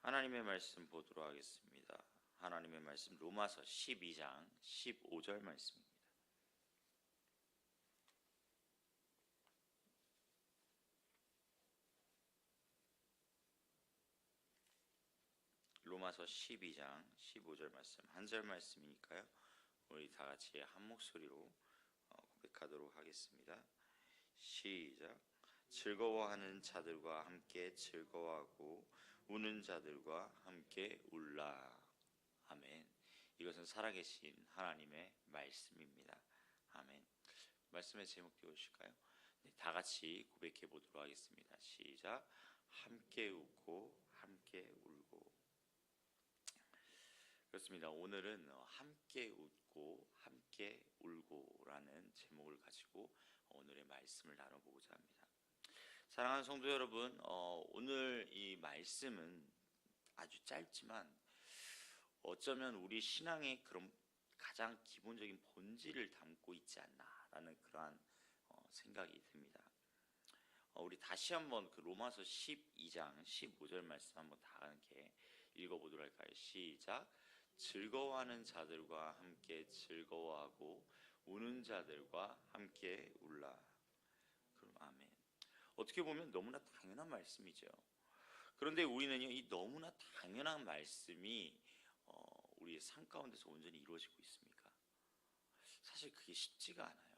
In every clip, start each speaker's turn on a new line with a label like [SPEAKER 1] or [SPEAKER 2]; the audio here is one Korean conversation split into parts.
[SPEAKER 1] 하나님의 말씀 보도록 하겠습니다. 하나님의 말씀 로마서 12장 15절 말씀입니다. 로마서 12장 15절 말씀, 한 절 말씀이니까요. 우리 다 같이 한 목소리로 고백하도록 하겠습니다. 시작. 즐거워하는 자들과 함께 즐거워하고 우는 자들과 함께 울라. 아멘. 이것은 살아계신 하나님의 말씀입니다. 아멘. 말씀의 제목 띄워주실까요? 네, 다 같이 고백해 보도록 하겠습니다. 시작. 함께 웃고 함께 울고. 그렇습니다. 오늘은 함께 웃고 함께 울고라는 제목을 가지고 오늘의 말씀을 나눠보고자 합니다. 사랑하는 성도 여러분, 오늘 이 말씀은 아주 짧지만 어쩌면 우리 신앙의 그런 가장 기본적인 본질을 담고 있지 않나라는 그러한 생각이 듭니다. 우리 다시 한번 그 로마서 12장 15절 말씀 한번 다 함께 읽어보도록 할까요? 시작. 즐거워하는 자들과 함께 즐거워하고 우는 자들과 함께 울라. 그럼 아멘. 어떻게 보면 너무나 당연한 말씀이죠. 그런데 우리는요, 이 너무나 당연한 말씀이 우리의 삶 가운데서 온전히 이루어지고 있습니까? 사실 그게 쉽지가 않아요.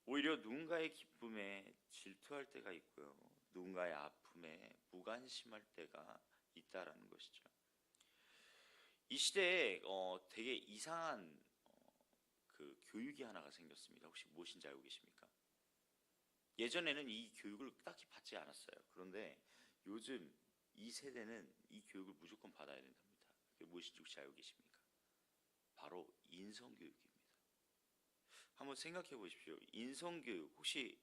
[SPEAKER 1] 오히려 누군가의 기쁨에 질투할 때가 있고요, 누군가의 아픔에 무관심할 때가 있다라는 것이죠. 이 시대에 되게 이상한 그 교육이 하나가 생겼습니다. 혹시 무엇인지 알고 계십니까? 예전에는 이 교육을 딱히 받지 않았어요. 그런데 요즘 이 세대는 이 교육을 무조건 받아야 된답니다. 그게 무엇인지 혹시 알고 계십니까? 바로 인성교육입니다. 한번 생각해 보십시오. 인성교육, 혹시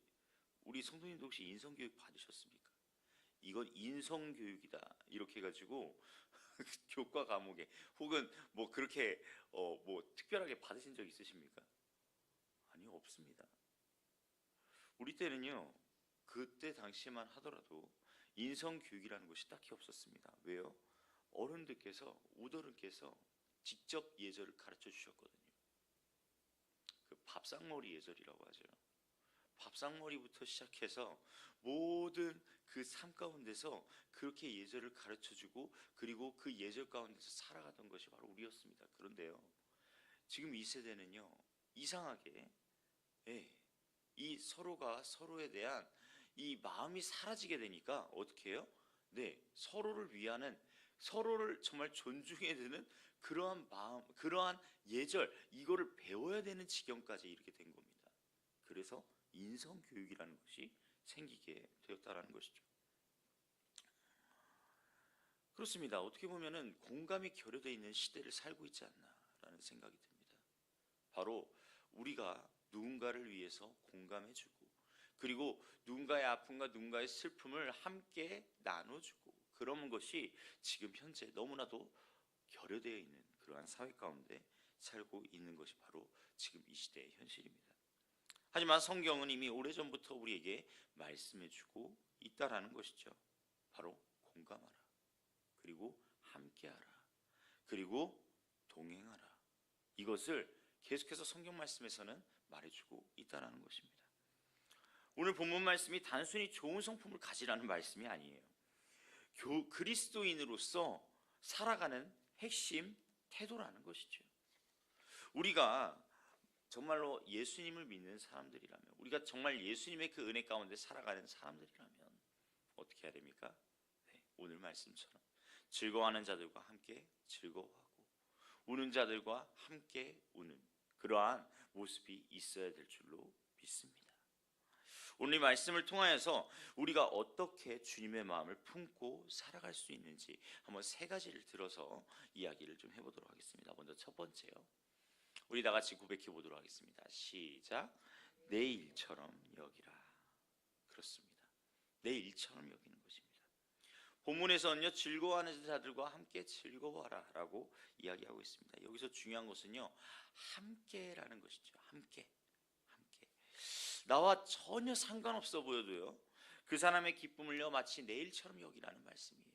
[SPEAKER 1] 우리 성도님도 혹시 인성교육 받으셨습니까? 이건 인성교육이다 이렇게 해가지고 교과 과목에 혹은 뭐 그렇게 뭐 특별하게 받으신 적 있으십니까? 아니요, 없습니다. 우리 때는요, 그때 당시만 하더라도 인성교육이라는 것이 딱히 없었습니다. 왜요? 어른들께서, 우더른께서 직접 예절을 가르쳐 주셨거든요. 그 밥상머리 예절이라고 하죠. 밥상머리부터 시작해서 모든 그 삶 가운데서 그렇게 예절을 가르쳐주고, 그리고 그 예절 가운데서 살아가던 것이 바로 우리였습니다. 그런데요, 지금 이 세대는요, 이상하게 이 서로가 서로에 대한 이 마음이 사라지게 되니까 어떻게 해요? 네, 서로를 위하는, 서로를 정말 존중해야 되는 그러한 마음, 그러한 예절, 이거를 배워야 되는 지경까지 이렇게 된 겁니다. 그래서 인성교육이라는 것이 생기게 되었다라는 것이죠. 그렇습니다. 어떻게 보면은 공감이 결여되어 있는 시대를 살고 있지 않나라는 생각이 듭니다. 바로 우리가 누군가를 위해서 공감해주고, 그리고 누군가의 아픔과 누군가의 슬픔을 함께 나눠주고, 그런 것이 지금 현재 너무나도 결여되어 있는 그러한 사회 가운데 살고 있는 것이 바로 지금 이 시대의 현실입니다. 하지만 성경은 이미 오래전부터 우리에게 말씀해주고 있다라는 것이죠. 바로 공감하라, 그리고 함께하라, 그리고 동행하라. 이것을 계속해서 성경 말씀에서는 말해주고 있다는 것입니다. 오늘 본문 말씀이 단순히 좋은 성품을 가지라는 말씀이 아니에요. 그리스도인으로서 살아가는 핵심 태도라는 것이죠. 우리가 정말로 예수님을 믿는 사람들이라면, 우리가 정말 예수님의 그 은혜 가운데 살아가는 사람들이라면 어떻게 해야 됩니까? 네, 오늘 말씀처럼 즐거워하는 자들과 함께 즐거워하고 우는 자들과 함께 우는 그러한 모습이 있어야 될 줄로 믿습니다. 오늘 이 말씀을 통하여서 우리가 어떻게 주님의 마음을 품고 살아갈 수 있는지 한번 세 가지를 들어서 이야기를 좀 해보도록 하겠습니다. 먼저 첫 번째요, 우리 다 같이 고백해 보도록 하겠습니다. 시작. 내 일처럼 여기라. 그렇습니다. 내 일처럼 여기는 것입니다. 본문에서는요, 즐거워하는 자들과 함께 즐거워하라 라고 이야기하고 있습니다. 여기서 중요한 것은요, 함께라는 것이죠. 함께. 나와 전혀 상관없어 보여도요, 그 사람의 기쁨을요 마치 내 일처럼 여기라는 말씀이에요.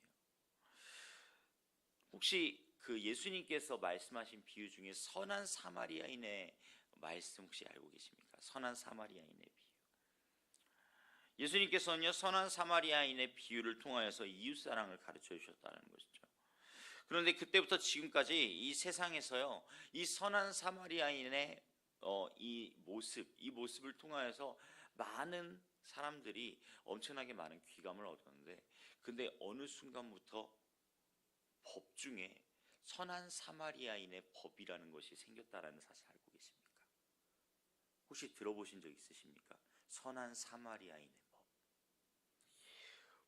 [SPEAKER 1] 혹시 그 예수님께서 말씀하신 비유 중에 선한 사마리아인의 말씀 혹시 알고 계십니까? 선한 사마리아인의 비유. 예수님께서는요, 선한 사마리아인의 비유를 통하여서 이웃사랑을 가르쳐 주셨다는 것이죠. 그런데 그때부터 지금까지 이 세상에서요, 이 선한 사마리아인의 이 모습을 통하여서 많은 사람들이 엄청나게 많은 귀감을 얻었는데, 근데 어느 순간부터 법 중에 선한 사마리아인의 법이라는 것이 생겼다라는 사실 알고 계십니까? 혹시 들어보신 적 있으십니까? 선한 사마리아인의 법.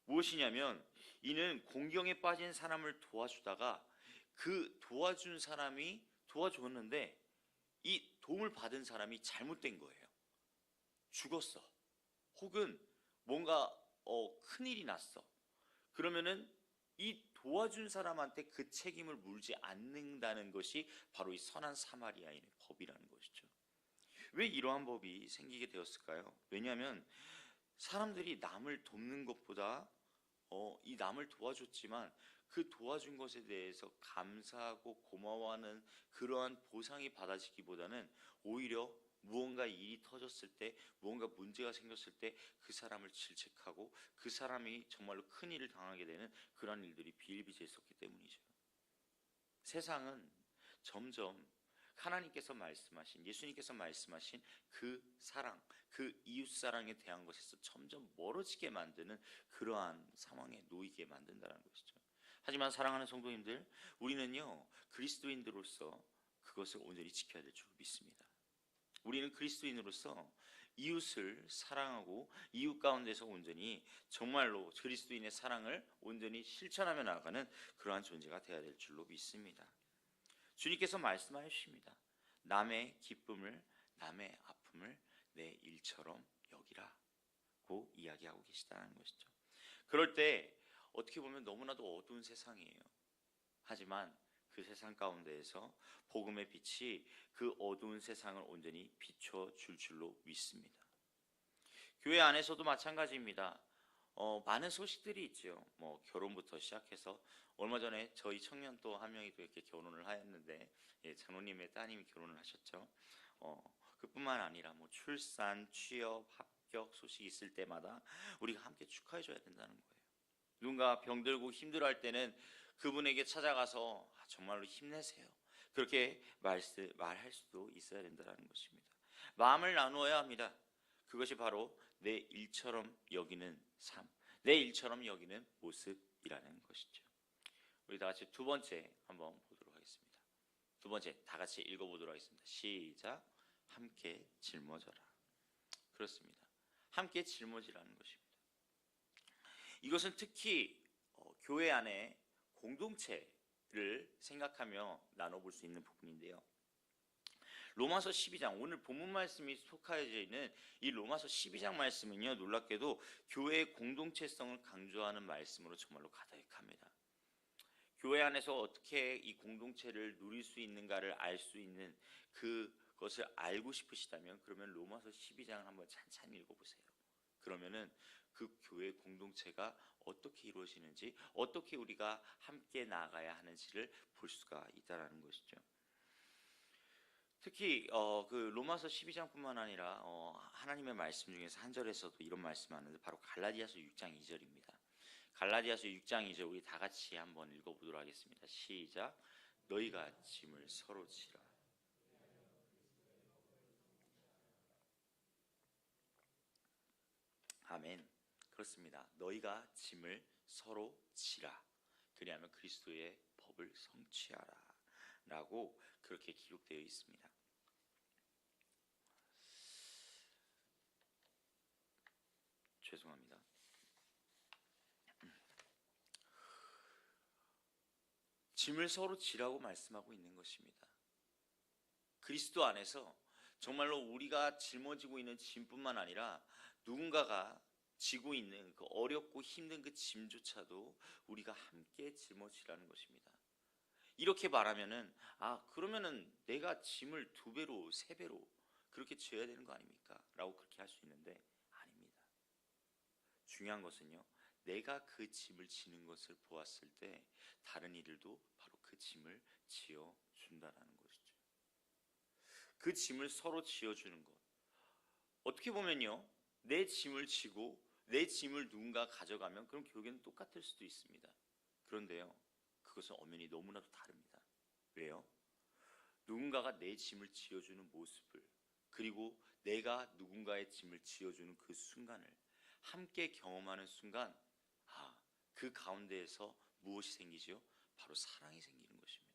[SPEAKER 1] 무엇이냐면, 이는 공경에 빠진 사람을 도와주다가 그 도와준 사람이 도와줬는데 이 도움을 받은 사람이 잘못된 거예요. 죽었어. 혹은 뭔가 큰일이 났어. 그러면은 이 도와준 사람한테 그 책임을 물지 않는다는 것이 바로 이 선한 사마리아인의 법이라는 것이죠. 왜 이러한 법이 생기게 되었을까요? 왜냐하면 사람들이 남을 돕는 것보다 이 남을 도와줬지만 그 도와준 것에 대해서 감사하고 고마워하는 그러한 보상이 받아지기보다는 오히려 무언가 일이 터졌을 때, 무언가 문제가 생겼을 때 그 사람을 질책하고 그 사람이 정말로 큰 일을 당하게 되는 그런 일들이 비일비재했었기 때문이죠. 세상은 점점 하나님께서 말씀하신, 예수님께서 말씀하신 그 사랑, 그 이웃사랑에 대한 것에서 점점 멀어지게 만드는 그러한 상황에 놓이게 만든다는 것이죠. 하지만 사랑하는 성도님들, 우리는요, 그리스도인들로서 그것을 온전히 지켜야 될 줄 믿습니다. 우리는 그리스도인으로서 이웃을 사랑하고 이웃 가운데서 온전히 정말로 그리스도인의 사랑을 온전히 실천하며 나아가는 그러한 존재가 되어야 될 줄로 믿습니다. 주님께서 말씀하십니다. 남의 기쁨을, 남의 아픔을 내 일처럼 여기라고 이야기하고 계시다는 것이죠. 그럴 때 어떻게 보면 너무나도 어두운 세상이에요. 하지만 그 세상 가운데에서 복음의 빛이 그 어두운 세상을 온전히 비춰줄 줄로 믿습니다. 교회 안에서도 마찬가지입니다. 많은 소식들이 있죠. 뭐 결혼부터 시작해서 얼마 전에 저희 청년 또 한 명이 또 이렇게 결혼을 하였는데, 장로님의 따님이 결혼을 하셨죠. 그뿐만 아니라 뭐 출산, 취업, 합격 소식이 있을 때마다 우리가 함께 축하해 줘야 된다는 거예요. 누군가 병들고 힘들어할 때는 그분에게 찾아가서 정말로 힘내세요, 그렇게 말할 수도 있어야 된다는 것입니다. 마음을 나누어야 합니다. 그것이 바로 내 일처럼 여기는 삶, 내 일처럼 여기는 모습이라는 것이죠. 우리 다 같이 두 번째 한번 보도록 하겠습니다. 두 번째 다 같이 읽어보도록 하겠습니다. 시작. 함께 짊어져라. 그렇습니다. 함께 짊어지라는 것입니다. 이것은 특히 교회 안에 공동체를 생각하며 나눠볼 수 있는 부분인데요. 로마서 12장, 오늘 본문 말씀이 속하여져 있는 이 로마서 12장 말씀은요, 놀랍게도 교회의 공동체성을 강조하는 말씀으로 정말로 가득합니다. 교회 안에서 어떻게 이 공동체를 누릴 수 있는가를 알 수 있는 그것을 알고 싶으시다면, 그러면 로마서 12장을 한번 찬찬히 읽어보세요. 그러면은 그 교회 공동체가 어떻게 이루어지는지, 어떻게 우리가 함께 나아가야 하는지를 볼 수가 있다는 것이죠. 특히 그 로마서 12장뿐만 아니라 하나님의 말씀 중에서 한 절에서도 이런 말씀하는데, 바로 갈라디아서 6장 2절입니다. 갈라디아서 6장 2절 우리 다 같이 한번 읽어보도록 하겠습니다. 시작. 너희가 짐을 서로 지라. 아멘. 그렇습니다. 너희가 짐을 서로 지라. 그리하면 그리스도의 법을 성취하라 라고 그렇게 기록되어 있습니다. 죄송합니다. 짐을 서로 지라고 말씀하고 있는 것입니다. 그리스도 안에서 정말로 우리가 짊어지고 있는 짐뿐만 아니라 누군가가 지고 있는 그 어렵고 힘든 그 짐조차도 우리가 함께 짊어지라는 것입니다. 이렇게 말하면은 그러면은 내가 짐을 2배로 3배로 그렇게 져야 되는 거 아닙니까? 라고 그렇게 할 수 있는데 아닙니다. 중요한 것은요, 내가 그 짐을 지는 것을 보았을 때 다른 이들도 바로 그 짐을 지어준다라는 것이죠. 그 짐을 서로 지어주는 것. 어떻게 보면요, 내 짐을 지고 내 짐을 누군가 가져가면 그럼 결국에는 똑같을 수도 있습니다. 그런데요, 그것은 엄연히 너무나도 다릅니다. 왜요? 누군가가 내 짐을 지어주는 모습을, 그리고 내가 누군가의 짐을 지어주는 그 순간을 함께 경험하는 순간, 그 가운데에서 무엇이 생기죠? 바로 사랑이 생기는 것입니다.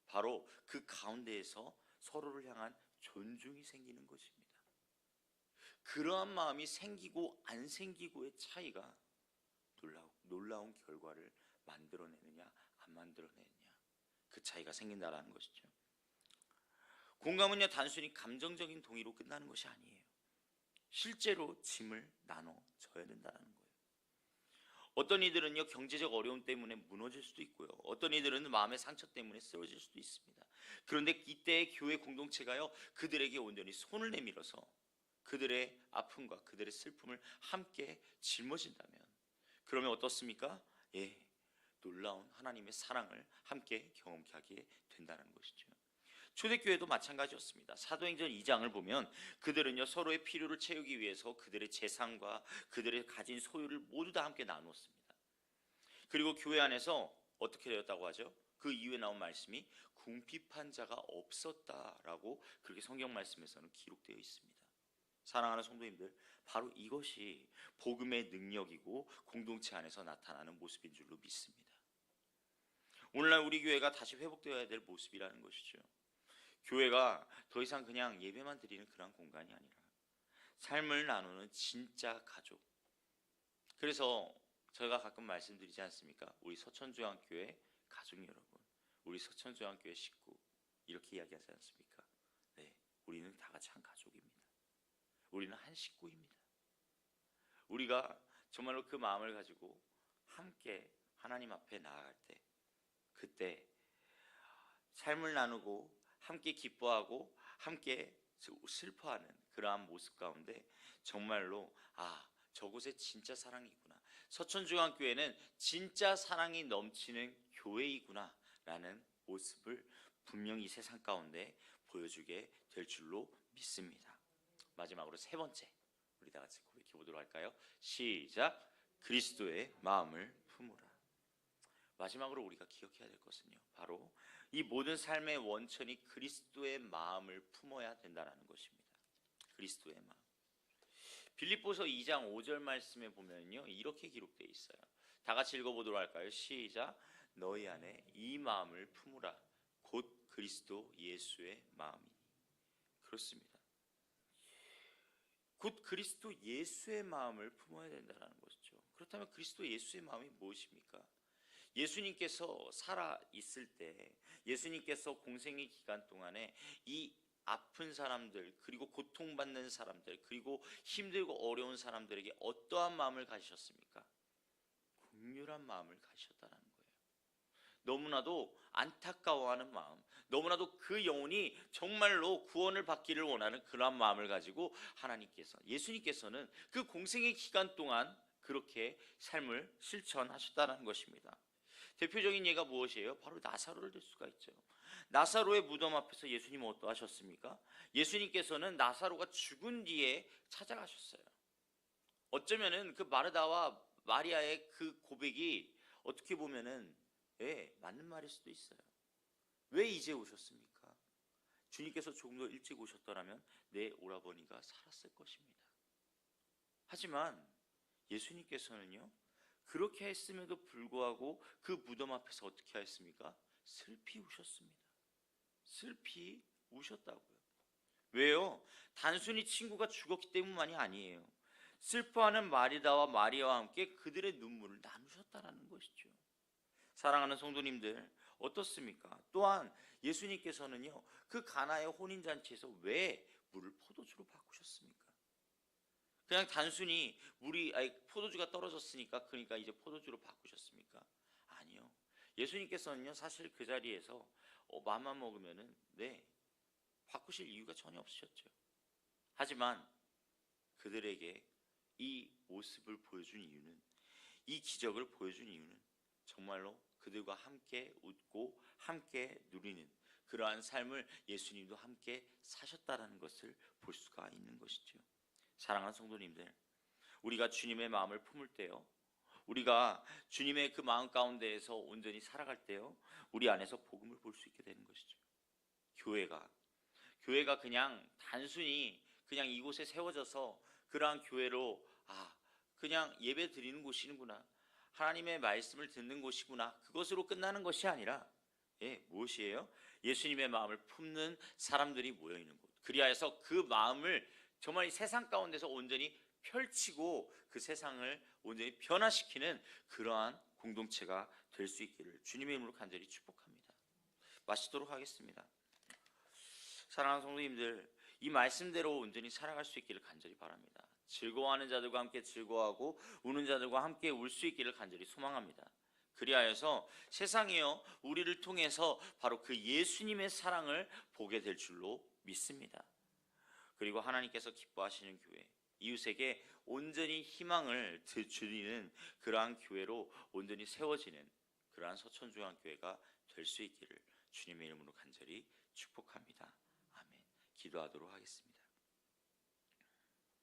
[SPEAKER 1] 바로 그 가운데에서 서로를 향한 존중이 생기는 것입니다. 그러한 마음이 생기고 안 생기고의 차이가 놀라운 결과를 만들어내느냐 안 만들어내느냐, 그 차이가 생긴다라는 것이죠. 공감은요, 단순히 감정적인 동의로 끝나는 것이 아니에요. 실제로 짐을 나눠져야 된다는 거예요. 어떤 이들은요, 경제적 어려움 때문에 무너질 수도 있고요, 어떤 이들은 마음의 상처 때문에 쓰러질 수도 있습니다. 그런데 이때 교회 공동체가요, 그들에게 온전히 손을 내밀어서 그들의 아픔과 그들의 슬픔을 함께 짊어진다면, 그러면 어떻습니까? 놀라운 하나님의 사랑을 함께 경험하게 된다는 것이죠. 초대교회도 마찬가지였습니다. 사도행전 2장을 보면 그들은요, 서로의 필요를 채우기 위해서 그들의 재산과 그들의 가진 소유를 모두 다 함께 나누었습니다. 그리고 교회 안에서 어떻게 되었다고 하죠? 그 이후에 나온 말씀이 궁핍한 자가 없었다라고 그렇게 성경 말씀에서는 기록되어 있습니다. 사랑하는 성도님들, 바로 이것이 복음의 능력이고 공동체 안에서 나타나는 모습인 줄로 믿습니다. 오늘날 우리 교회가 다시 회복되어야 될 모습이라는 것이죠. 교회가 더 이상 그냥 예배만 드리는 그런 공간이 아니라 삶을 나누는 진짜 가족. 그래서 저희가 가끔 말씀드리지 않습니까? 우리 서천중앙교회 가족 여러분, 우리 서천중앙교회 식구, 이렇게 이야기하지 않습니까? 네, 우리는 다 같이 한 가족입니다. 우리는 한 식구입니다. 우리가 정말로 그 마음을 가지고 함께 하나님 앞에 나아갈 때, 그때 삶을 나누고 함께 기뻐하고 함께 슬퍼하는 그러한 모습 가운데 정말로 저곳에 진짜 사랑이구나, 서천중앙교회는 진짜 사랑이 넘치는 교회이구나 라는 모습을 분명히 세상 가운데 보여주게 될 줄로 믿습니다. 마지막으로 세 번째, 우리 다 같이 고백해 보도록 할까요? 시작. 그리스도의 마음을 품으라. 마지막으로 우리가 기억해야 될 것은요, 바로 이 모든 삶의 원천이 그리스도의 마음을 품어야 된다는 것입니다. 그리스도의 마음. 빌립보서 2장 5절 말씀에 보면요, 이렇게 기록되어 있어요. 다 같이 읽어보도록 할까요? 시작. 너희 안에 이 마음을 품으라. 곧 그리스도 예수의 마음이니. 그렇습니다. 곧 그리스도 예수의 마음을 품어야 된다는 것이죠. 그렇다면 그리스도 예수의 마음이 무엇입니까? 예수님께서 살아 있을 때, 예수님께서 공생의 기간 동안에 이 아픈 사람들, 그리고 고통받는 사람들, 그리고 힘들고 어려운 사람들에게 어떠한 마음을 가지셨습니까? 긍휼한 마음을 가지셨다는 거예요. 너무나도 안타까워하는 마음, 너무나도 그 영혼이 정말로 구원을 받기를 원하는 그러한 마음을 가지고 예수님께서는 그 공생의 기간 동안 그렇게 삶을 실천하셨다는 것입니다. 대표적인 예가 무엇이에요? 바로 나사로를 들 수가 있죠. 나사로의 무덤 앞에서 예수님은 어떠하셨습니까? 예수님께서는 나사로가 죽은 뒤에 찾아가셨어요. 어쩌면은 그 마르다와 마리아의 그 고백이 어떻게 보면은 맞는 말일 수도 있어요. 왜 이제 오셨습니까? 주님께서 조금 더 일찍 오셨더라면 내 오라버니가 살았을 것입니다. 하지만 예수님께서는요, 그렇게 했음에도 불구하고 그 무덤 앞에서 어떻게 하셨습니까? 슬피 우셨습니다. 슬피 우셨다고요. 왜요? 단순히 친구가 죽었기 때문만이 아니에요. 슬퍼하는 마리다와 마리아와 함께 그들의 눈물을 나누셨다라는 것이죠. 사랑하는 성도님들, 어떻습니까? 또한 예수님께서는요, 그 가나의 혼인잔치에서 왜 물을 포도주로 바꾸셨습니까? 그냥 단순히 포도주가 떨어졌으니까 그러니까 이제 포도주로 바꾸셨습니까? 아니요. 예수님께서는요, 사실 그 자리에서 맘만 먹으면은 바꾸실 이유가 전혀 없으셨죠. 하지만 그들에게 이 모습을 보여준 이유는, 이 기적을 보여준 이유는 정말로 그들과 함께 웃고 함께 누리는 그러한 삶을 예수님도 함께 사셨다라는 것을 볼 수가 있는 것이죠. 사랑하는 성도님들, 우리가 주님의 마음을 품을 때요, 우리가 주님의 그 마음 가운데에서 온전히 살아갈 때요, 우리 안에서 복음을 볼 수 있게 되는 것이죠. 교회가 그냥 단순히 그냥 이곳에 세워져서 그러한 교회로 그냥 예배 드리는 곳이구나, 하나님의 말씀을 듣는 곳이구나, 그것으로 끝나는 것이 아니라 무엇이에요? 예수님의 마음을 품는 사람들이 모여 있는 곳. 그리하여서 그 마음을 정말 이 세상 가운데서 온전히 펼치고 그 세상을 온전히 변화시키는 그러한 공동체가 될 수 있기를 주님의 이름으로 간절히 축복합니다. 마치도록 하겠습니다. 사랑하는 성도님들, 이 말씀대로 온전히 살아갈 수 있기를 간절히 바랍니다. 즐거워하는 자들과 함께 즐거워하고 우는 자들과 함께 울 수 있기를 간절히 소망합니다. 그리하여서 세상이요, 우리를 통해서 바로 그 예수님의 사랑을 보게 될 줄로 믿습니다. 그리고 하나님께서 기뻐하시는 교회, 이웃에게 온전히 희망을 주리는 그러한 교회로 온전히 세워지는 그러한 서천중앙교회가 될 수 있기를 주님의 이름으로 간절히 축복합니다. 아멘. 기도하도록 하겠습니다.